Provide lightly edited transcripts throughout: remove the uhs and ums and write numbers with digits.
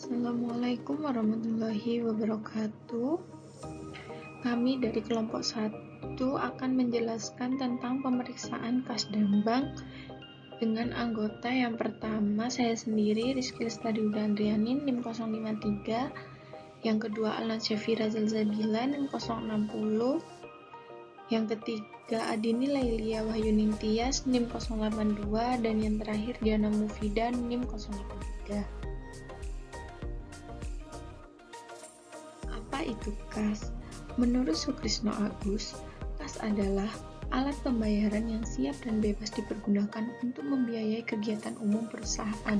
Assalamualaikum warahmatullahi wabarakatuh. Kami dari kelompok 1 akan menjelaskan tentang pemeriksaan kas dan bank dengan anggota yang pertama saya sendiri, Rizky Lestari Udandriani, NIM 053, yang kedua Alan Syafira Zalzabila, NIM 060, yang ketiga Adini Lailia Wahyuning Tias, NIM 082, dan yang terakhir Diana Mufidan, NIM 083. Apa itu kas? Menurut Sukrisno Agus, kas adalah alat pembayaran yang siap dan bebas dipergunakan untuk membiayai kegiatan umum perusahaan.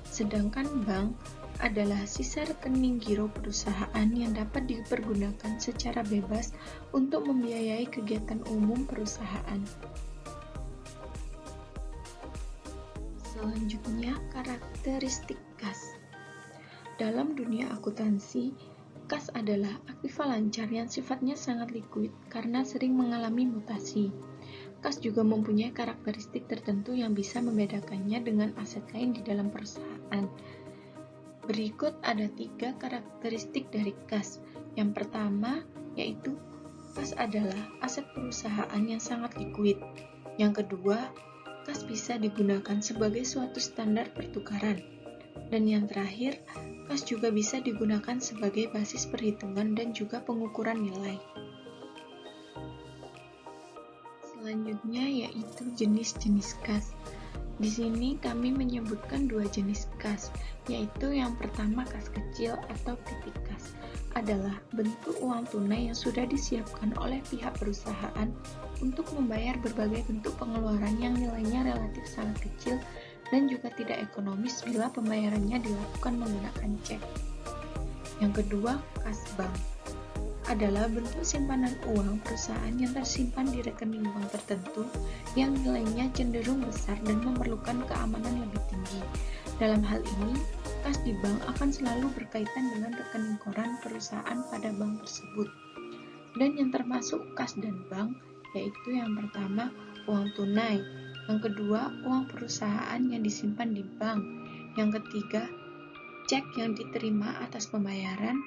Sedangkan bank adalah sisa rekening giro perusahaan yang dapat dipergunakan secara bebas untuk membiayai kegiatan umum perusahaan. Selanjutnya, karakteristik kas. Dalam dunia akuntansi, kas adalah aktiva lancar yang sifatnya sangat likuid karena sering mengalami mutasi. Kas juga mempunyai karakteristik tertentu yang bisa membedakannya dengan aset lain di dalam perusahaan. Berikut ada 3 karakteristik dari kas. Yang pertama, yaitu kas adalah aset perusahaan yang sangat likuid. Yang kedua, kas bisa digunakan sebagai suatu standar pertukaran. Dan yang terakhir, kas juga bisa digunakan sebagai basis perhitungan dan juga pengukuran nilai. Selanjutnya yaitu jenis-jenis kas. Di sini kami menyebutkan 2 jenis kas, yaitu yang pertama kas kecil atau petit kas adalah bentuk uang tunai yang sudah disiapkan oleh pihak perusahaan untuk membayar berbagai bentuk pengeluaran yang nilainya relatif sangat kecil dan juga tidak ekonomis bila pembayarannya dilakukan menggunakan cek. Yang kedua, kas bank adalah bentuk simpanan uang perusahaan yang tersimpan di rekening bank tertentu yang nilainya cenderung besar dan memerlukan keamanan lebih tinggi. Dalam hal ini, kas di bank akan selalu berkaitan dengan rekening koran perusahaan pada bank tersebut. Dan yang termasuk kas dan bank yaitu yang pertama, uang tunai, yang kedua, uang perusahaan yang disimpan di bank, yang ketiga, cek yang diterima atas pembayaran,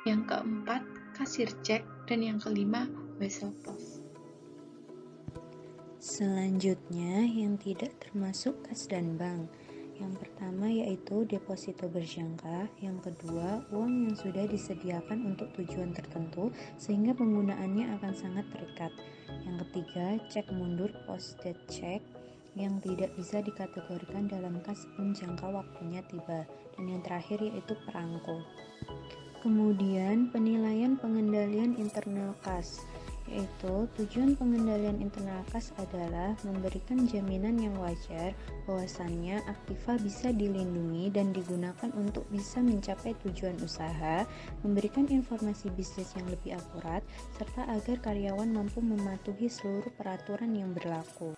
yang keempat, kasir cek, dan yang kelima, wesel pos. Selanjutnya, yang tidak termasuk kas dan bank. Yang pertama yaitu deposito berjangka, yang kedua, uang yang sudah disediakan untuk tujuan tertentu sehingga penggunaannya akan sangat terikat. Yang ketiga, cek mundur posted check yang tidak bisa dikategorikan dalam kas sebelum jangka waktunya tiba. Dan yang terakhir yaitu perangko. Kemudian, penilaian pengendalian internal kas, yaitu tujuan pengendalian internal kas adalah memberikan jaminan yang wajar bahwasannya aktiva bisa dilindungi dan digunakan untuk bisa mencapai tujuan usaha, memberikan informasi bisnis yang lebih akurat, serta agar karyawan mampu mematuhi seluruh peraturan yang berlaku.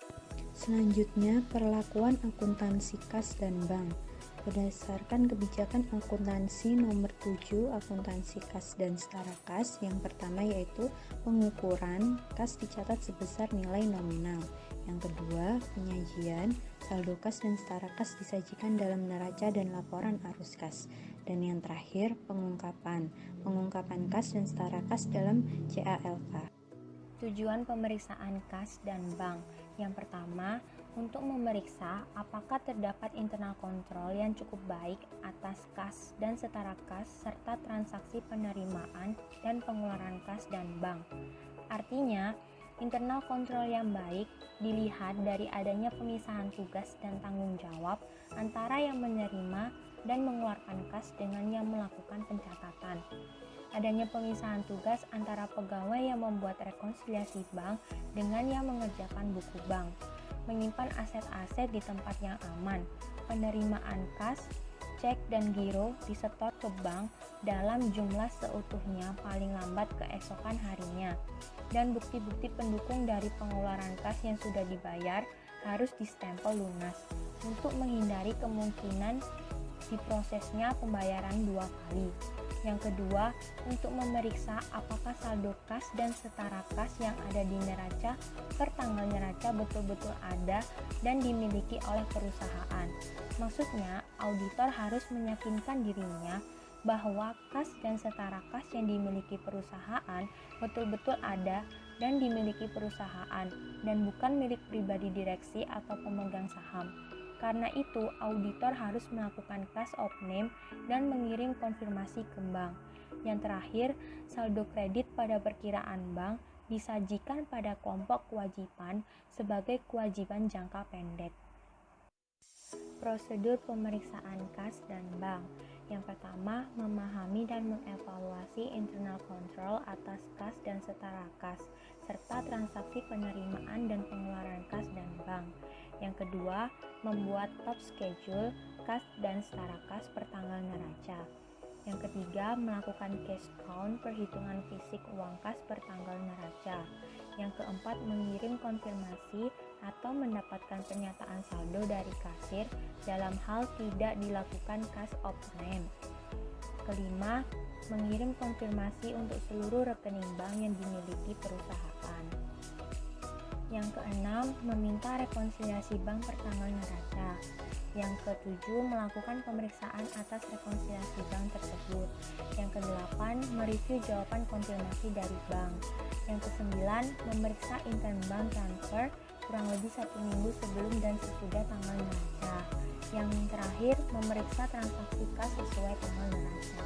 Selanjutnya, perlakuan akuntansi kas dan bank. Berdasarkan kebijakan akuntansi nomor 7 akuntansi kas dan setara kas, yang pertama yaitu pengukuran kas dicatat sebesar nilai nominal. Yang kedua, penyajian saldo kas dan setara kas disajikan dalam neraca dan laporan arus kas. Dan yang terakhir, pengungkapan kas dan setara kas dalam CALK. Tujuan pemeriksaan kas dan bank. Yang pertama, untuk memeriksa apakah terdapat internal kontrol yang cukup baik atas kas dan setara kas serta transaksi penerimaan dan pengeluaran kas dan bank. Artinya, internal kontrol yang baik dilihat dari adanya pemisahan tugas dan tanggung jawab antara yang menerima dan mengeluarkan kas dengan yang melakukan pencatatan. Adanya pemisahan tugas antara pegawai yang membuat rekonsiliasi bank dengan yang mengerjakan buku bank, menyimpan aset-aset di tempat yang aman, penerimaan kas, cek dan giro disetor ke bank dalam jumlah seutuhnya paling lambat keesokan harinya, dan bukti-bukti pendukung dari pengeluaran kas yang sudah dibayar harus distempel lunas untuk menghindari kemungkinan diprosesnya pembayaran 2 kali. Yang kedua, untuk memeriksa apakah saldo kas dan setara kas yang ada di neraca per tanggal neraca betul-betul ada dan dimiliki oleh perusahaan. Maksudnya, auditor harus meyakinkan dirinya bahwa kas dan setara kas yang dimiliki perusahaan betul-betul ada dan dimiliki perusahaan dan bukan milik pribadi direksi atau pemegang saham. Karena itu, auditor harus melakukan cash of name dan mengirim konfirmasi ke bank. Yang terakhir, saldo kredit pada perkiraan bank disajikan pada kelompok kewajiban sebagai kewajiban jangka pendek. Prosedur pemeriksaan kas dan bank. Yang pertama, memahami dan mengevaluasi internal control atas kas dan setara kas, serta transaksi penerimaan dan pengeluaran kas dan bank. Yang kedua, membuat top schedule kas dan setara kas per tanggal neraca. Yang ketiga, melakukan cash count perhitungan fisik uang kas per tanggal neraca. Yang keempat, mengirim konfirmasi atau mendapatkan pernyataan saldo dari kasir dalam hal tidak dilakukan cash of name. Kelima, mengirim konfirmasi untuk seluruh rekening bank yang dimiliki perusahaan. Yang keenam, meminta rekonsiliasi bank per tanggal neraca. Yang ketujuh, melakukan pemeriksaan atas rekonsiliasi bank tersebut. Yang kedelapan, mereview jawaban konfirmasi dari bank. Yang kesembilan, memeriksa intern bank transfer kurang lebih 1 minggu sebelum dan sesudah tanggal neraca. Yang terakhir, memeriksa transaksi kas sesuai tanggal neraca.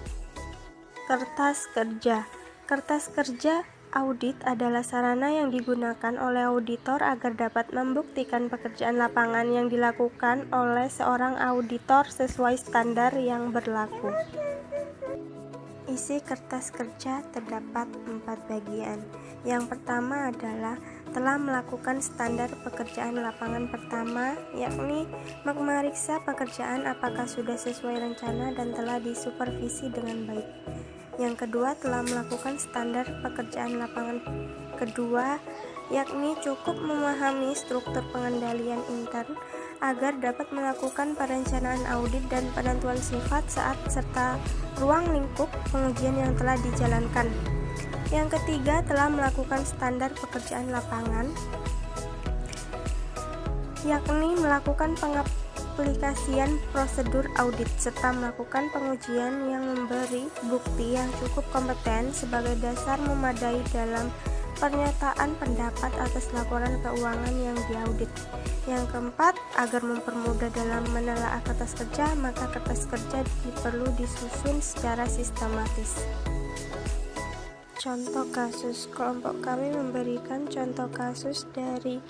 Kertas kerja. Kertas kerja audit adalah sarana yang digunakan oleh auditor agar dapat membuktikan pekerjaan lapangan yang dilakukan oleh seorang auditor sesuai standar yang berlaku. Isi kertas kerja terdapat 4 bagian. Yang pertama adalah telah melakukan standar pekerjaan lapangan pertama, yakni memeriksa pekerjaan apakah sudah sesuai rencana dan telah disupervisi dengan baik. Yang kedua, telah melakukan standar pekerjaan lapangan kedua, yakni cukup memahami struktur pengendalian intern agar dapat melakukan perencanaan audit dan penentuan sifat saat serta ruang lingkup pengujian yang telah dijalankan. Yang ketiga, telah melakukan standar pekerjaan lapangan, yakni melakukan pengaplikasian prosedur audit serta melakukan pengujian yang memberi bukti yang cukup kompeten sebagai dasar memadai dalam pernyataan pendapat atas laporan keuangan yang diaudit. Yang keempat, agar mempermudah dalam menelaah kertas kerja, maka kertas kerja perlu disusun secara sistematis. Contoh kasus, kelompok kami memberikan contoh kasus dari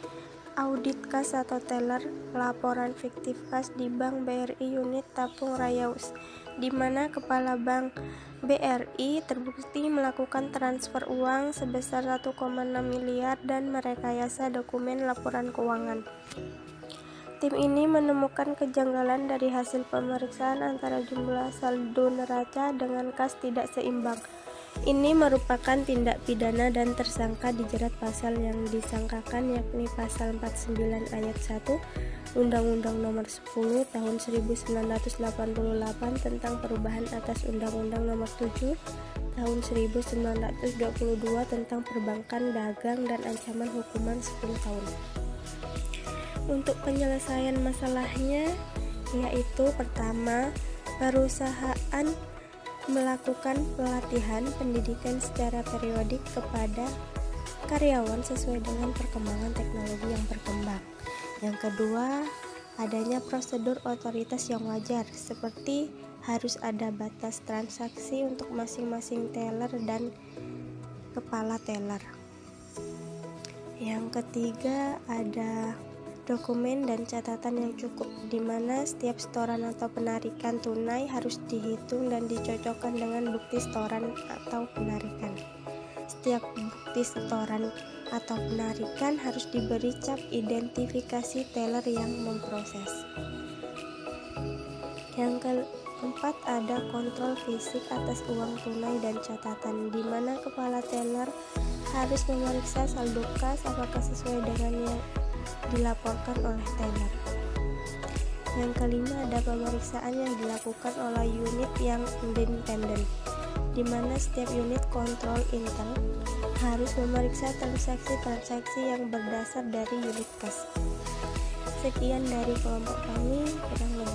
audit kas atau teller laporan fiktif kas di Bank BRI unit Tapung Rayaus, di mana kepala Bank BRI terbukti melakukan transfer uang sebesar 1,6 miliar dan merekayasa dokumen laporan keuangan. Tim ini menemukan kejanggalan dari hasil pemeriksaan antara jumlah saldo neraca dengan kas tidak seimbang. Ini merupakan tindak pidana dan tersangka dijerat pasal yang disangkakan, yakni pasal 49 ayat 1 Undang-Undang Nomor 10 Tahun 1988 tentang perubahan atas Undang-Undang Nomor 7 Tahun 1922 tentang perbankan dagang dan ancaman hukuman 10 tahun. Untuk penyelesaian masalahnya, yaitu pertama, perusahaan melakukan pelatihan pendidikan secara periodik kepada karyawan sesuai dengan perkembangan teknologi yang berkembang. Yang kedua, adanya prosedur otoritas yang wajar, seperti harus ada batas transaksi untuk masing-masing teller dan kepala teller. Yang ketiga, ada dokumen dan catatan yang cukup, di mana setiap setoran atau penarikan tunai harus dihitung dan dicocokkan dengan bukti setoran atau penarikan. Setiap bukti setoran atau penarikan harus diberi cap identifikasi teller yang memproses. Yang keempat, ada kontrol fisik atas uang tunai dan catatan, di mana kepala teller harus memeriksa saldo kas apakah sesuai dengan yang dilaporkan oleh teller. Yang kelima ada pemeriksaan yang dilakukan oleh unit yang independen, di mana setiap unit kontrol intern harus memeriksa transaksi-transaksi yang berdasar dari unit kas. Sekian dari kelompok kami, kurang lebih